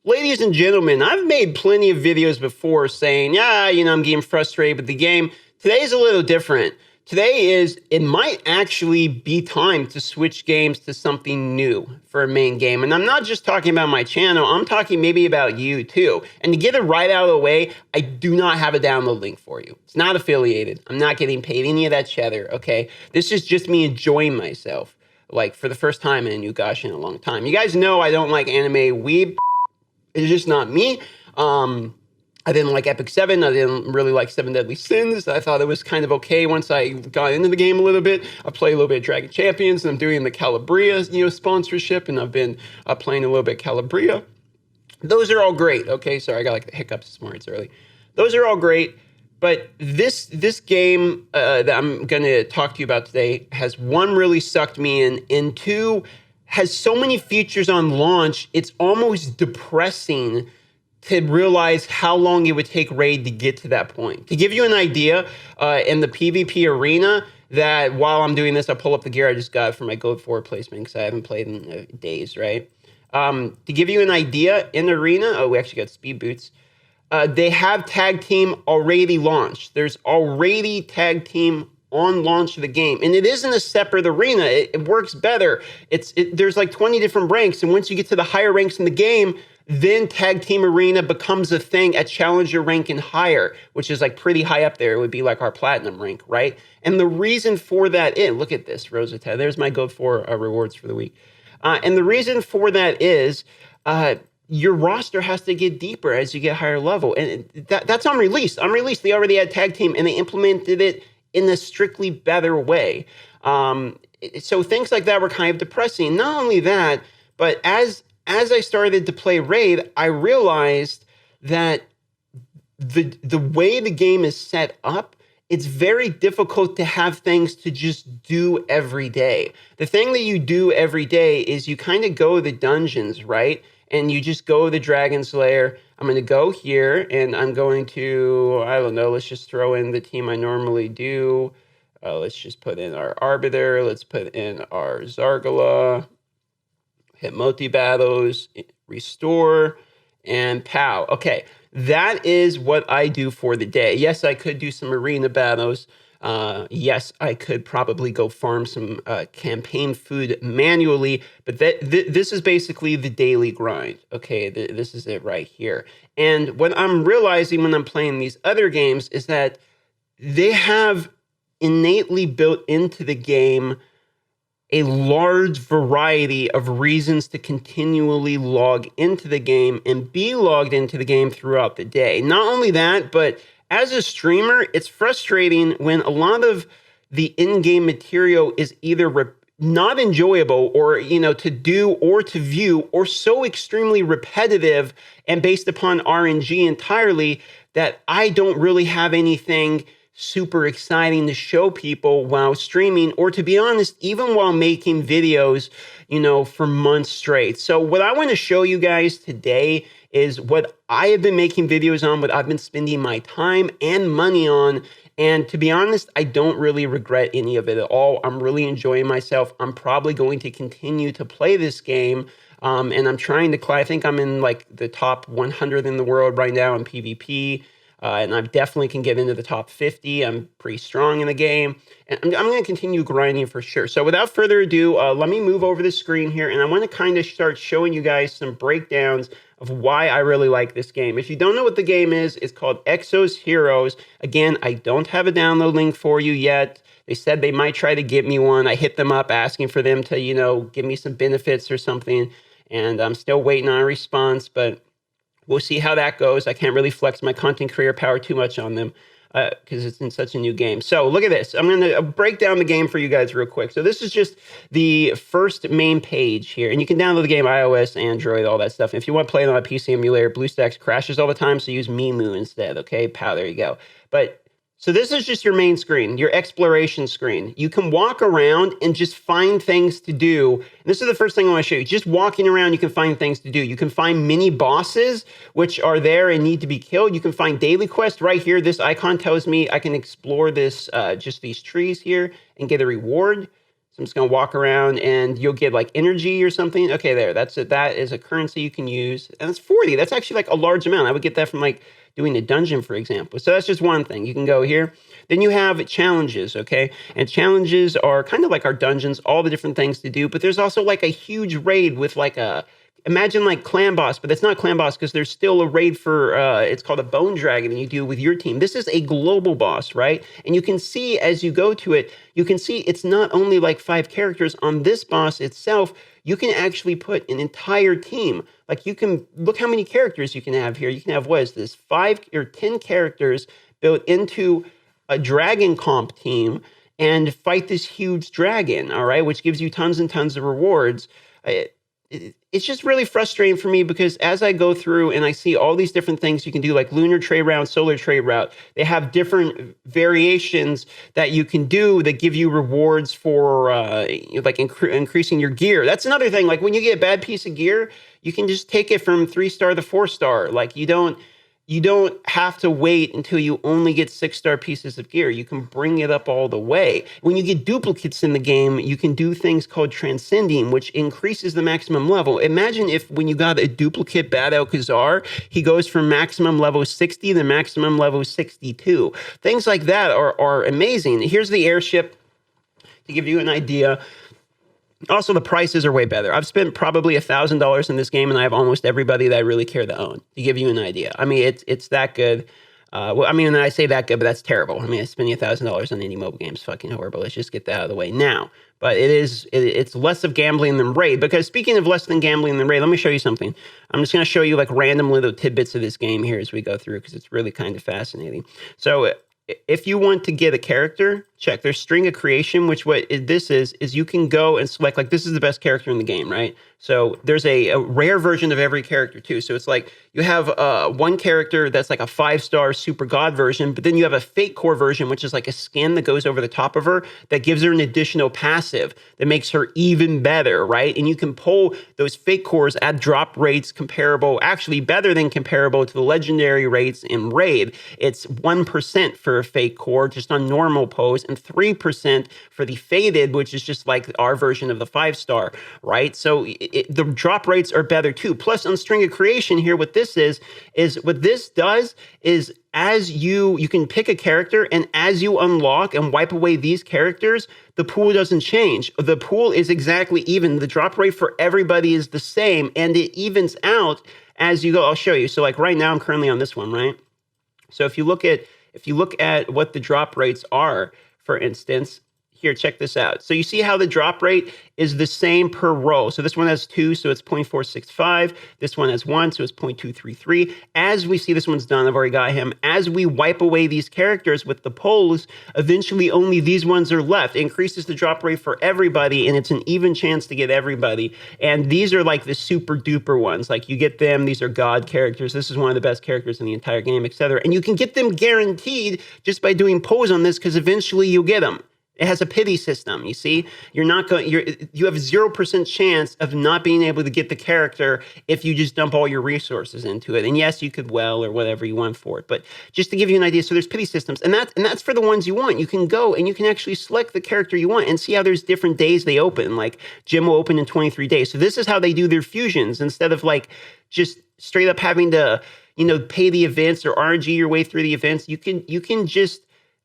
ladies and gentlemen, I've made plenty of videos before saying, yeah, I'm getting frustrated with the game. Today's a little different. It might actually be time to switch games to something new for a main game. And I'm not just talking about my channel, I'm talking maybe about you too. And to get it right out of the way, I do not have a download link for you. It's not affiliated. I'm not getting paid any of that cheddar, okay? This is just me enjoying myself, like for the first time in a new GACHA in a long time. You guys know I don't like anime weeb. It's just not me. I didn't like Epic 7. I didn't really like 7 Deadly Sins. I thought it was kind of okay once I got into the game a little bit. I played a little bit of Dragon Champions, and I'm doing the Calabria, sponsorship, and I've been playing a little bit Calabria. Those are all great. Okay, sorry, I got like the hiccups this morning. It's early. Those are all great, but this game that I'm going to talk to you about today has, one, really sucked me in, and two, has so many features on launch, it's almost depressing to realize how long it would take Raid to get to that point. To give you an idea, in the PvP arena, that while I'm doing this, I'll pull up the gear I just got for my Gold 4 placement because I haven't played in days, right? To give you an idea, in the arena, we actually got speed boots. They have tag team already launched. There's already tag team on launch of the game. And it isn't a separate arena. It works better. There's like 20 different ranks. And once you get to the higher ranks in the game, then tag team arena becomes a thing at challenger rank and higher, which is like pretty high up there. It would be like our platinum rank, right? And the reason for that is, look at this, Rosetta. There's my Gold 4 rewards for the week. And the reason for that is your roster has to get deeper as you get higher level. And that's on release. On release, they already had tag team and they implemented it in a strictly better way. So things like that were kind of depressing. Not only that, but as I started to play Raid, I realized that the way the game is set up, it's very difficult to have things to just do every day. The thing that you do every day is you kind of go the dungeons, right? And you just go the Dragon's Lair. I'm going to go here, and I'm going to, I don't know, let's just throw in the team I normally do. Let's just put in our Arbiter. Let's put in our Zargala. Hit multi-battles, restore, and pow. Okay, that is what I do for the day. Yes, I could do some arena battles. Yes, I could probably go farm some campaign food manually, but this is basically the daily grind. Okay, this is it right here. And what I'm realizing when I'm playing these other games is that they have innately built into the game a large variety of reasons to continually log into the game and be logged into the game throughout the day. Not only that, but as a streamer, it's frustrating when a lot of the in-game material is either not enjoyable or, to do or to view, or so extremely repetitive and based upon RNG entirely that I don't really have anything super exciting to show people while streaming, or to be honest, even while making videos, for months straight. So what I want to show you guys today is what I have been making videos on, what I've been spending my time and money on. And to be honest, I don't really regret any of it at all. I'm really enjoying myself. I'm probably going to continue to play this game. And I'm trying to, I think I'm in like the top 100 in the world right now in PvP. And I definitely can get into the top 50. I'm pretty strong in the game. And I'm going to continue grinding for sure. So without further ado, let me move over the screen here. And I want to kind of start showing you guys some breakdowns of why I really like this game. If you don't know what the game is, it's called Exos Heroes. Again, I don't have a download link for you yet. They said they might try to give me one. I hit them up asking for them to, give me some benefits or something. And I'm still waiting on a response, but we'll see how that goes. I can't really flex my content creator power too much on them because it's in such a new game. So look at this. I'm going to break down the game for you guys real quick. So this is just the first main page here. And you can download the game iOS, Android, all that stuff. And if you want to play it on a PC emulator, BlueStacks crashes all the time, so use Mimu instead, okay? Pow, there you go. So this is just your main screen, your exploration screen. You can walk around and just find things to do. And this is the first thing I want to show you. Just walking around, you can find things to do. You can find mini bosses, which are there and need to be killed. You can find daily quests right here. This icon tells me I can explore this, just these trees here and get a reward. So I'm just going to walk around and you'll get like energy or something. Okay, there. That's it. That is a currency you can use. And it's 40. That's actually like a large amount. I would get that from like doing a dungeon, for example. So that's just one thing. You can go here. Then you have challenges, okay? And challenges are kind of like our dungeons, all the different things to do. But there's also like a huge raid with like a, imagine like clan boss, but that's not clan boss because there's still a raid for, it's called a bone dragon, and you do with your team. This is a global boss, right? And you can see as you go to it, you can see it's not only like 5 characters on this boss itself, you can actually put an entire team. Like you can, look how many characters you can have here. You can have, what is this, 5 or 10 characters built into a dragon comp team and fight this huge dragon, all right? Which gives you tons and tons of rewards. It's just really frustrating for me because as I go through and I see all these different things you can do, like lunar trade route, solar trade route, they have different variations that you can do that give you rewards for like increasing your gear. That's another thing. Like when you get a bad piece of gear, you can just take it from 3-star to 4-star. Like you don't have to wait until you only get 6-star pieces of gear. You can bring it up all the way. When you get duplicates in the game, you can do things called transcending, which increases the maximum level. Imagine if when you got a duplicate Bad Alcazar, he goes from maximum level 60 to maximum level 62. Things like that are amazing. Here's the airship to give you an idea. Also, the prices are way better. I've spent probably $1,000 in this game, and I have almost everybody that I really care to own, to give you an idea. I mean, it's that good. Well, I mean, when I say that good, but that's terrible. I mean, spending $1,000 on any mobile game is fucking horrible. Let's just get that out of the way now. But it's less of gambling than raid. Because speaking of less than gambling than raid, let me show you something. I'm just going to show you like random little tidbits of this game here as we go through, because it's really kind of fascinating. So if you want to get a character, check. There's string of creation, which what this is you can go and select, like, this is the best character in the game, right? So there's a rare version of every character too. So it's like you have one character that's like a 5-star super god version, but then you have a fake core version, which is like a skin that goes over the top of her that gives her an additional passive that makes her even better, right? And you can pull those fake cores at drop rates comparable, actually better than comparable to the legendary rates in raid. It's 1% for a fake core just on normal pose, and 3% for the faded, which is just like our version of the 5-star, right? So the drop rates are better too. Plus on string of creation here, what this is what this does is as you can pick a character, and as you unlock and wipe away these characters, the pool doesn't change. The pool is exactly even. The drop rate for everybody is the same, and it evens out as you go. I'll show you. So like right now I'm currently on this one, right? So if you look at what the drop rates are, for instance, here, check this out. So you see how the drop rate is the same per row. So this one has 2, so it's 0.465. This one has 1, so it's 0.233. As we see, this one's done. I've already got him. As we wipe away these characters with the polls, eventually only these ones are left. It increases the drop rate for everybody, and it's an even chance to get everybody. And these are like the super duper ones. Like you get them. These are god characters. This is one of the best characters in the entire game, etc. And you can get them guaranteed just by doing polls on this, because eventually you'll get them. It has a pity system, you see? You have 0% chance of not being able to get the character if you just dump all your resources into it. And yes, you could well or whatever you want for it. But just to give you an idea, so there's pity systems. And that's for the ones you want. You can go and you can actually select the character you want and see how there's different days they open. Like gym will open in 23 days. So this is how they do their fusions, instead of like just straight up having to, pay the events or RNG your way through the events. You can just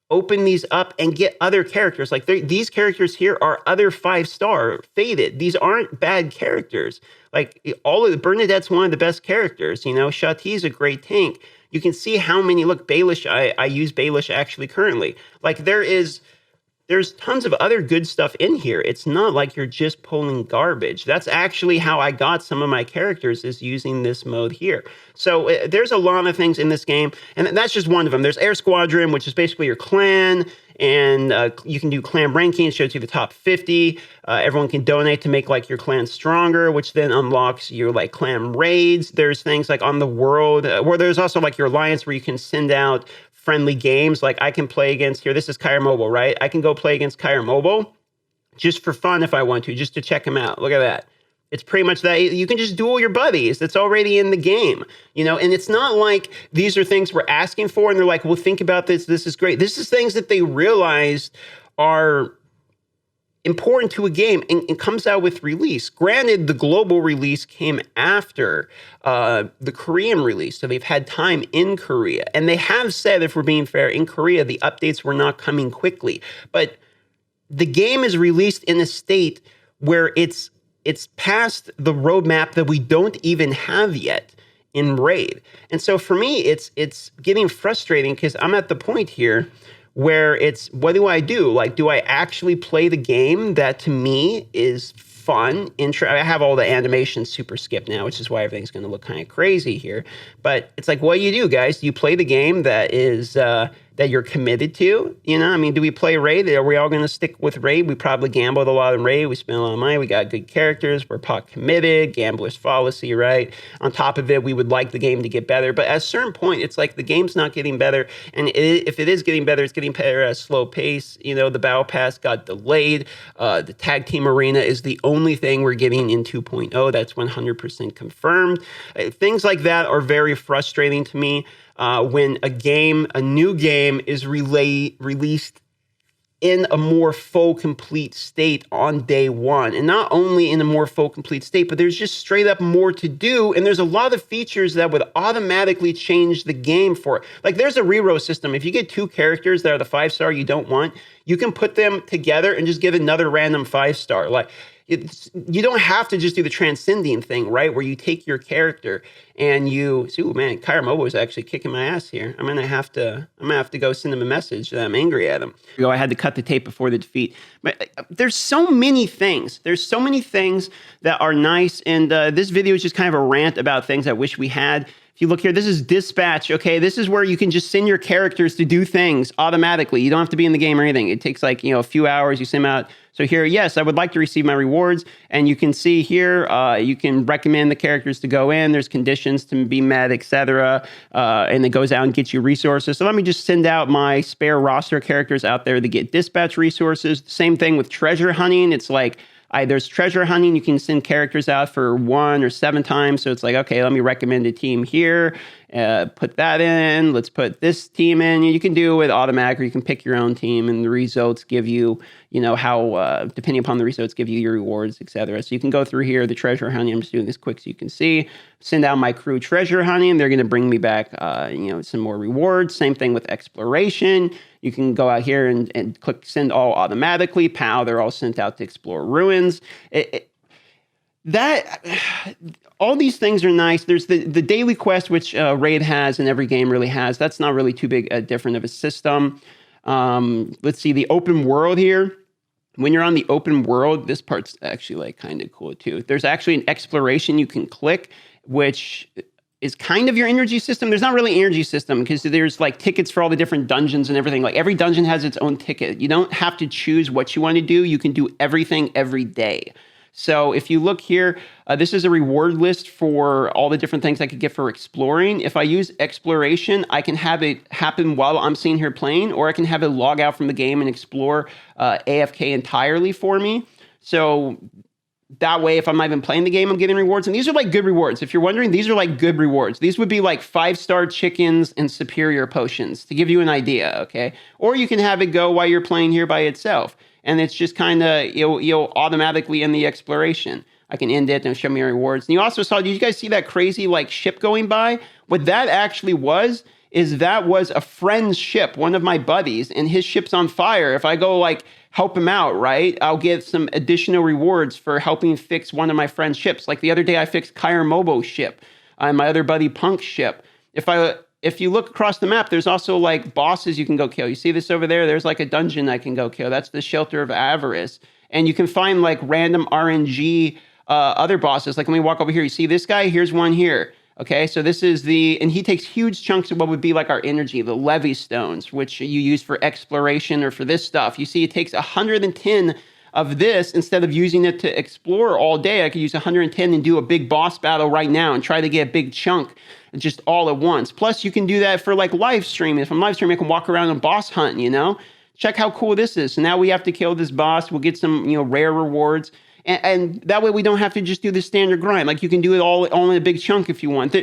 open these up and get other characters. Like these characters here are other 5-star faded. These aren't bad characters. Like Bernadette's one of the best characters. Shati's a great tank. You can see how many. Look, Baelish. I use Baelish actually currently. Like there's tons of other good stuff in here. It's not like you're just pulling garbage. That's actually how I got some of my characters, is using this mode here. So there's a lot of things in this game, and that's just one of them. There's Air Squadron, which is basically your clan, and you can do clan ranking. It shows you the top 50. Everyone can donate to make like your clan stronger, which then unlocks your like clan raids. There's things like on the world, where there's also like your alliance, where you can send out friendly games. Like I can play against, here, this is Kyr Mobile, right? I can go play against Kyr Mobile just for fun if I want to, just to check him out. Look at that. It's pretty much that. You can just duel your buddies. That's already in the game, and it's not like these are things we're asking for and they're like, well, think about this. This is great. This is things that they realized are important to a game and comes out with release. Granted, the global release came after the Korean release, so they've had time in Korea. And they have said, if we're being fair, in Korea, the updates were not coming quickly. But the game is released in a state where it's past the roadmap that we don't even have yet in Raid. And so for me, it's getting frustrating because I'm at the point here where it's, what do I do? Like, do I actually play the game that to me is fun? I have all the animations super skipped now, which is why everything's going to look kind of crazy here. But it's like, what do you do, guys? Do you play the game that is that you're committed to? You know, I mean, do we play Raid? Are we all going to stick with Raid? We probably gambled a lot in Raid. We spent a lot of money. We got good characters. We're pot committed. Gambler's fallacy, right? On top of it, we would like the game to get better. But at a certain point, it's like the game's not getting better. And if it is getting better, it's getting better at a slow pace. You know, the Battle Pass got delayed. The Tag Team Arena is the only thing we're getting in 2.0. That's 100% confirmed. Things like that are very frustrating to me. When a new game is released in a more full, complete state on day one. And not only in a more full, complete state, but there's just straight up more to do. And there's a lot of features that would automatically change the game for it. Like, there's a reroll system. If you get 2 characters that are the 5-star you don't want, you can put them together and just give another random 5-star. Like, you don't have to just do the transcending thing, right? Where you take your character and you see, oh man, Kyra Mobile is actually kicking my ass here. I'm gonna have to go send him a message that I'm angry at him. I had to cut the tape before the defeat. But there's so many things. There's so many things that are nice. And this video is just kind of a rant about things I wish we had. If you look here, this is dispatch, okay? This is where you can just send your characters to do things automatically. You don't have to be in the game or anything. It takes like, a few hours, you send them out. So here, yes, I would like to receive my rewards. And you can see here, you can recommend the characters to go in. There's conditions to be met, etc. And it goes out and gets you resources. So let me just send out my spare roster characters out there to get dispatch resources. Same thing with treasure hunting. It's like, there's treasure hunting. You can send characters out for 1 or 7 times. So it's like, okay, let me recommend a team here. Put that in. Let's put this team in. You can do it automatic, or you can pick your own team, and the results give you, how, depending upon the results, give you your rewards, etc. So you can go through here, the treasure hunting. I'm just doing this quick so you can see. Send out my crew treasure hunting. They're going to bring me back, some more rewards. Same thing with exploration. You can go out here and click send all automatically. Pow, they're all sent out to explore ruins. All these things are nice. There's the daily quest, which Raid has and every game really has. That's not really too different of a system. Let's see, the open world here. When you're on the open world, this part's actually like kind of cool too. There's actually an exploration you can click, which is kind of your energy system. There's not really an energy system because there's like tickets for all the different dungeons and everything. Like every dungeon has its own ticket. You don't have to choose what you want to do. You can do everything every day. So if you look here, this is a reward list for all the different things I could get for exploring. If I use exploration, I can have it happen while I'm sitting here playing, or I can have it log out from the game and explore AFK entirely for me. So that way, if I'm not even playing the game, I'm getting rewards. And these are like good rewards. If you're wondering, these are like good rewards. These would be like 5-star chickens and superior potions, to give you an idea, okay? Or you can have it go while you're playing here by itself. And it's just kind of, you'll automatically end the exploration. I can end it and show me your rewards. And you also saw, did you guys see that crazy like ship going by? What that actually was a friend's ship, one of my buddies, and his ship's on fire. If I go like help him out, right, I'll get some additional rewards for helping fix one of my friend's ships. Like the other day I fixed Kyra Mobo's ship and my other buddy Punk's ship. If you look across the map, there's also like bosses you can go kill. You see this over there? There's like a dungeon I can go kill. That's the Shelter of Avarice. And you can find like random RNG other bosses. Like let me walk over here. You see this guy? Here's one here. Okay, so this is and he takes huge chunks of what would be like our energy, the Levy Stones, which you use for exploration or for this stuff. You see it takes 110 of this. Instead of using it to explore all day, I could use 110 and do a big boss battle right now and try to get a big chunk just all at once. Plus, you can do that for like live streaming. If I'm live streaming, I can walk around and boss hunt, Check how cool this is. So now we have to kill this boss. We'll get some, rare rewards. And that way we don't have to just do the standard grind. Like you can do it all in a big chunk if you want.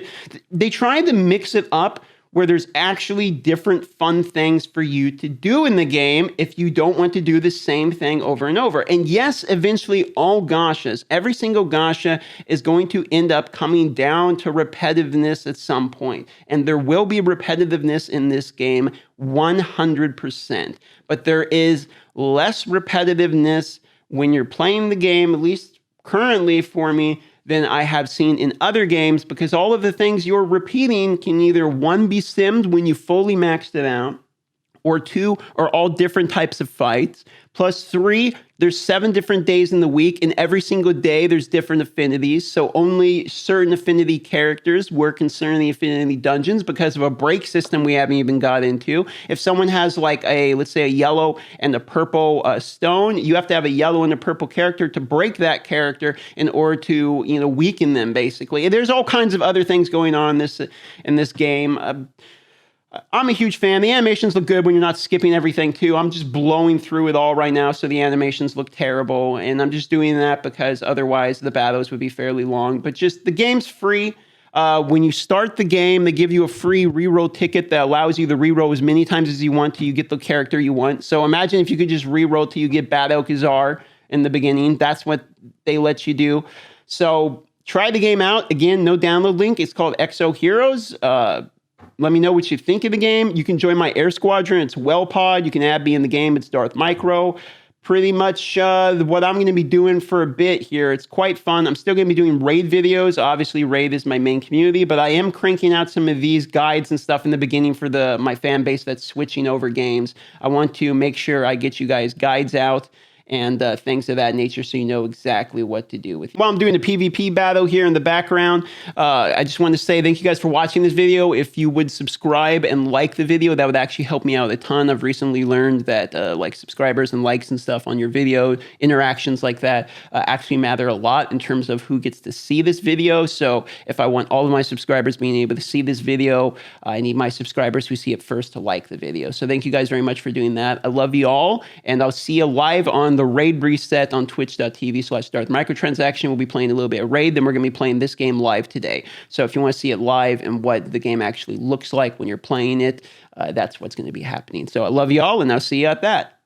They tried to mix it up where there's actually different fun things for you to do in the game if you don't want to do the same thing over and over. And yes, eventually all gachas, every single gacha is going to end up coming down to repetitiveness at some point. And there will be repetitiveness in this game 100%. But there is less repetitiveness when you're playing the game, at least currently for me, than I have seen in other games, because all of the things you're repeating can either, one, be simmed when you fully maxed it out, or two, are all different types of fights. Plus three, there's 7 different days in the week, and every single day there's different affinities. So only certain affinity characters work in certain affinity dungeons because of a break system we haven't even got into. If someone has like let's say a yellow and a purple stone, you have to have a yellow and a purple character to break that character in order to, weaken them, basically. And there's all kinds of other things going on in this game. I'm a huge fan. The animations look good when you're not skipping everything too. I'm just blowing through it all right now, so the animations look terrible. And I'm just doing that because otherwise the battles would be fairly long. But just the game's free. When you start the game, they give you a free reroll ticket that allows you to reroll as many times as you want till you get the character you want. So imagine if you could just reroll till you get Bad Alcazar in the beginning. That's what they let you do. So try the game out. Again, no download link. It's called Exo Heroes. Let me know what you think of the game. You can join my air squadron. It's WellPod. You can add me in the game. It's Darth Micro. Pretty much what I'm going to be doing for a bit here. It's quite fun. I'm still going to be doing raid videos. Obviously, raid is my main community, but I am cranking out some of these guides and stuff in the beginning for my fan base that's switching over games. I want to make sure I get you guys guides out and things of that nature, so you know exactly what to do with it. While I'm doing the PvP battle here in the background, I just want to say thank you guys for watching this video. If you would subscribe and like the video, that would actually help me out a ton. I've recently learned that like subscribers and likes and stuff on your video, interactions like that actually matter a lot in terms of who gets to see this video. So if I want all of my subscribers being able to see this video, I need my subscribers who see it first to like the video. So thank you guys very much for doing that. I love you all, and I'll see you live on the raid reset on twitch.tv/Darth Microtransaction. We'll be playing a little bit of raid, then we're going to be playing this game live today. So if you want to see it live and what the game actually looks like when you're playing it, that's what's going to be happening. So I love you all, and I'll see you at that.